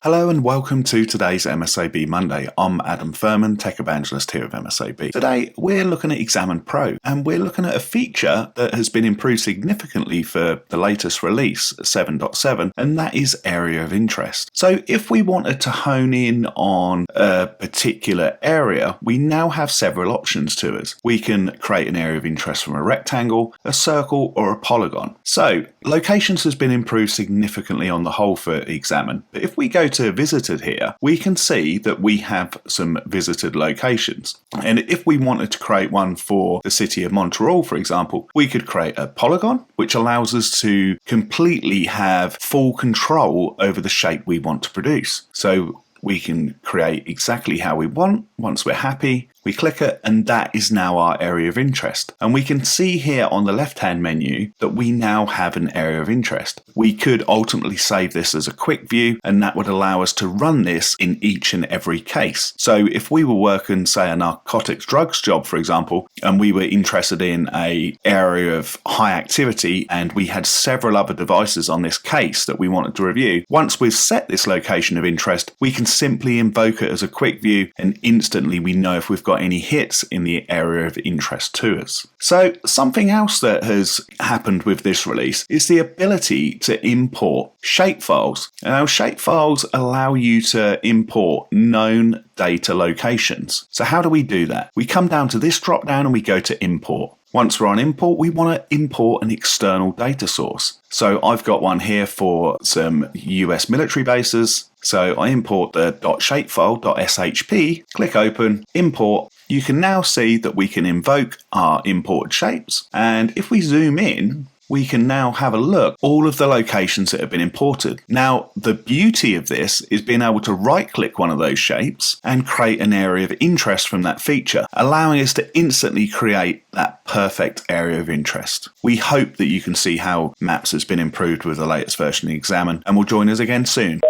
Hello and welcome to today's MSAB Monday. I'm Adam Furman, Tech Evangelist here at MSAB. Today we're looking at XAMN Pro and we're looking at a feature that has been improved significantly for the latest release 7.7, and that is area of interest. So if we wanted to hone in on a particular area, we now have several options to us. We can create an area of interest from a rectangle, a circle or a polygon. So locations has been improved significantly on the whole for XAMN, but if we go to visited here, we can see that we have some visited locations. And if we wanted to create one for the city of Montreal, for example, we could create a polygon, which allows us to completely have full control over the shape we want to produce. So we can create exactly how we want. Once we're happy, we click it, and that is now our area of interest. And we can see here on the left-hand menu that we now have an area of interest. We could ultimately save this as a quick view, and that would allow us to run this in each and every case. So if we were working, say, a narcotics drugs job, for example, and we were interested in an area of high activity, and we had several other devices on this case that we wanted to review, once we've set this location of interest, we can simply invoke it as a quick view, and instantly we know if we've got any hits in the area of interest to us. So something else that has happened with this release is the ability to import shapefiles. Now, shapefiles allow you to import known data locations. So how do we do that? We come down to this drop down and we go to import. Once we're on import, we want to import an external data source. So I've got one here for some US military bases. So I import the .shapefile.shp, click open, import. You can now see that we can invoke our imported shapes. And if we zoom in, we can now have a look at all of the locations that have been imported. Now, the beauty of this is being able to right-click one of those shapes and create an area of interest from that feature, allowing us to instantly create that perfect area of interest. We hope that you can see how Maps has been improved with the latest version of XAMN, and will join us again soon.